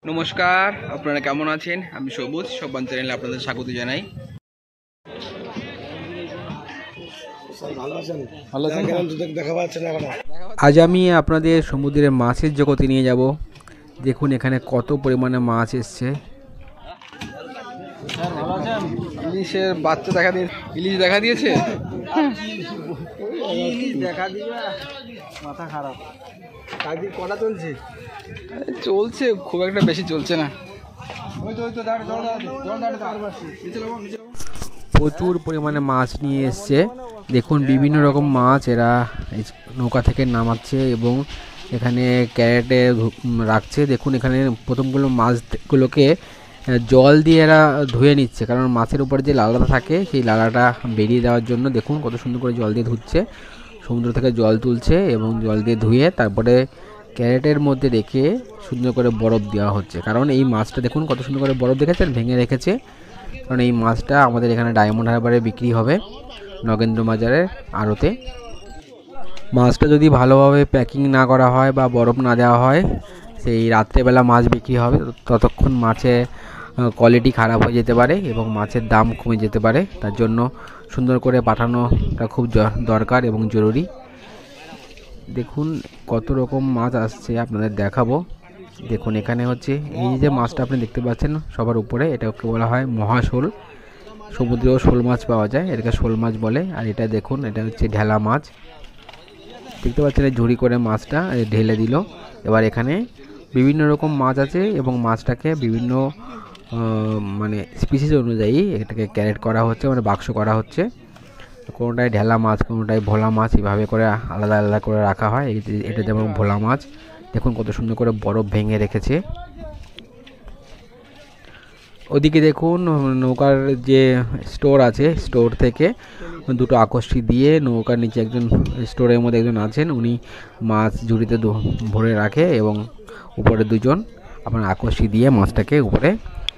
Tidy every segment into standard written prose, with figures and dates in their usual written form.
নমস্কার, আপনারা কেমন আছেন? আমি সবুজ সব্বান চ্যানেলে আপনাদের স্বাগত জানাই। আজ আমি আপনাদের সমুদ্রের মাছের জগতে নিয়ে যাব। দেখুন এখানে কত পরিমাণে মাছ এসছে। ইলিশের বাচ্চা দেখা দিয়ে ইলিশ দেখা দিয়েছে। মাথা খারাপ। কটা চলছে? চলছে, খুব একটা বেশি চলছে না। প্রচুর পরিমাণে মাছ নিয়ে এসছে। দেখুন বিভিন্ন রকম মাছ এরা নৌকা থেকে নামাচ্ছে এবং এখানে ক্যারেটে রাখছে। দেখুন এখানে প্রথমগুলো মাছগুলোকে জল দিয়ে এরা ধুয়ে নিচ্ছে, কারণ মাছের উপরে যে লালাটা থাকে সেই লালাটা বেরিয়ে দেওয়ার জন্য। দেখুন কত সুন্দর করে জল দিয়ে ধুচ্ছে, সমুদ্র থেকে জল তুলছে এবং জল দিয়ে ধুয়ে তারপরে ক্যারেটের মধ্যে রেখে সুন্দর করে বরফ দেওয়া হচ্ছে। কারণ এই মাছটা দেখুন কত সুন্দর করে বরফ দেখেছেন, ভেঙে রেখেছে। কারণ এই মাছটা আমাদের এখানে ডায়মন্ড হারবারে বিক্রি হবে, নগেন্দ্র বাজারের আড়তে। মাছটা যদি ভালোভাবে প্যাকিং না করা হয় বা বরফ না দেওয়া হয়, সেই রাত্রেবেলা মাছ বিক্রি হবে, ততক্ষণ মাছের কোয়ালিটি খারাপ হয়ে যেতে পারে এবং মাছের দাম কমে যেতে পারে। তার জন্য সুন্দর করে পাঠানোটা খুব দরকার এবং জরুরি। দেখুন কত রকম মাছ আসছে, আপনাদের দেখাবো। দেখুন এখানে হচ্ছে এই যে মাছটা আপনি দেখতে পাচ্ছেন সবার উপরে, এটাকে বলা হয় মহাশোল। সমুদ্রেও শোল মাছ পাওয়া যায়, এটাকে শোল মাছ বলে। আর এটা দেখুন, এটা হচ্ছে ঢেলা মাছ। দেখতে পাচ্ছেন ঝুড়ি করে মাছটা ঢেলে দিল। এবার এখানে বিভিন্ন রকম মাছ আছে এবং মাছটাকে বিভিন্ন মানে স্পিসিস অনুযায়ী এটাকে ক্যারেট করা হচ্ছে, মানে বাক্স করা হচ্ছে। কোনোটায় ঢেলা মাছ, কোনোটায় ভোলা মাছ, এইভাবে করে আলাদা আলাদা করে রাখা হয়। এটা যেমন ভোলা মাছ। দেখুন কত সুন্দর করে বরফ ভেঙে রেখেছে। ওদিকে দেখুন নৌকার যে স্টোর আছে, স্টোর থেকে দুটো আকর্ষি দিয়ে নৌকার নিচে একজন স্টোরের মধ্যে একজন আছেন, উনি মাছ ঝুড়িতে ভরে রাখে এবং উপরে দুজন আপনার আকর্ষি দিয়ে মাছটাকে উপরে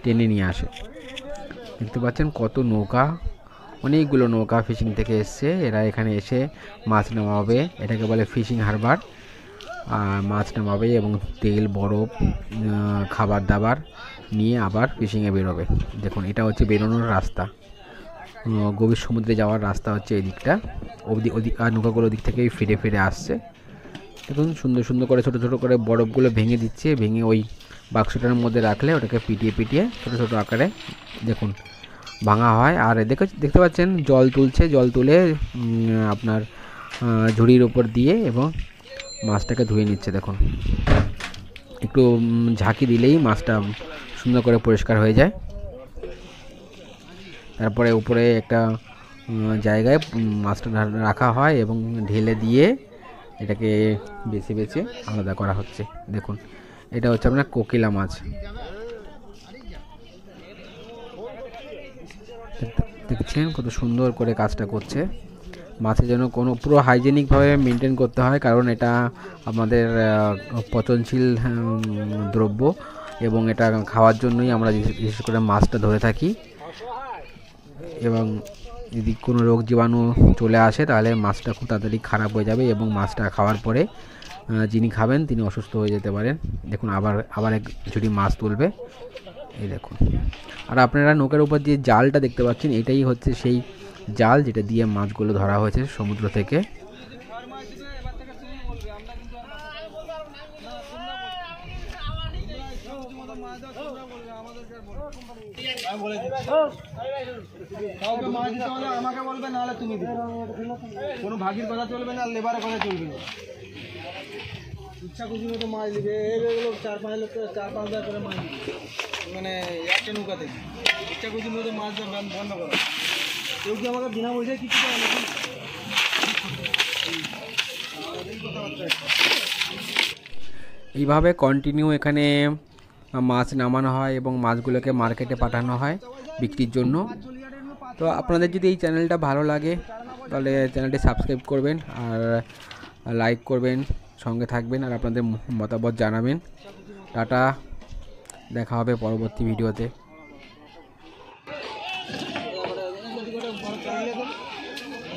টেনে নিয়ে আসে। দেখতে পাচ্ছেন কত নৌকা, অনেকগুলো নৌকা ফিশিং থেকে এসছে। এরা এখানে এসে মাছ নামাবে, এটাকে বলে ফিশিং হারবার। আর মাছ নামাবে এবং তেল, বরফ, খাবার দাবার নিয়ে আবার ফিশিংয়ে বেরোবে। দেখুন এটা হচ্ছে বেরোনোর রাস্তা, গভীর সমুদ্রে যাওয়ার রাস্তা হচ্ছে এই দিকটা। ওদিক আর নৌকাগুলো ওদিক থেকেই ফিরে ফিরে আসছে। দেখুন সুন্দর সুন্দর করে ছোটো ছোটো করে বরফগুলো ভেঙে দিচ্ছে, ভেঙে ওই বাক্সটার মধ্যে রাখলে ওটাকে পিটিয়ে পিটিয়ে ছোটো ছোটো আকারে দেখুন ভাঙা হয়। আর দেখতে পাচ্ছেন জল তুলছে, জল তুলে আপনার ঝুড়ির ওপর দিয়ে এবং মাছটাকে ধুয়ে নিচ্ছে। দেখুন একটু ঝাঁকি দিলেই মাছটা সুন্দর করে পরিষ্কার হয়ে যায়। তারপরে উপরে একটা জায়গায় মাছটা রাখা হয় এবং ঢেলে দিয়ে এটাকে বেছে বেছে আলাদা করা হচ্ছে। দেখুন এটা হচ্ছে আপনার কোকিলা মাছ। দেখছেন কত সুন্দর করে কাজটা করছে। মাছের জন্য কোনো পুরো হাইজেনিকভাবে মেনটেন করতে হয়, কারণ এটা আমাদের পচনশীল দ্রব্য এবং এটা খাওয়ার জন্যই আমরা বিশেষ করে মাছটা ধরে থাকি। এবং যদি কোনো রোগ জীবাণু চলে আসে তাহলে মাছটা খুব তাড়াতাড়ি খারাপ হয়ে যাবে এবং মাছটা খাওয়ার পরে যিনি খাবেন তিনি অসুস্থ হয়ে যেতে পারেন। দেখুন আবার এক ঝুড়ি মাছ তুলবে, এই দেখুন। আর আপনারা নৌকার উপর যে জালটা দেখতে পাচ্ছেন, এটাই হচ্ছে সেই জাল যেটা দিয়ে মাছগুলো ধরা হয়েছে সমুদ্র থেকে। আমাকে বলবে, নাহলে তুমি দিবে। কোনো ভাগির কথা চলবে না, লেবারের কথা চলবে না। ইচ্ছা খুশি মতো মাছ দিবে। এগুলো 4-5 লোক 4-5 করে মাছ দিবে, মানে একটা নৌকা থেকে ইচ্ছা খুশি মতো মাছ বন্ধ করো। কেউ কি আমাকে বিনা পয়সায় কিছু করে নাকি? এইভাবে কন্টিনিউ এখানে মাছ নামানো হয় এবং মাছগুলোকে মার্কেটে পাঠানো হয় বিক্রির জন্য। তো আপনাদের যদি এই চ্যানেলটা ভালো লাগে তাহলে চ্যানেলটি সাবস্ক্রাইব করবেন আর লাইক করবেন, সঙ্গে থাকবেন আর আপনাদের মতামত জানাবেন। টাটা, দেখা হবে পরবর্তী ভিডিওতে।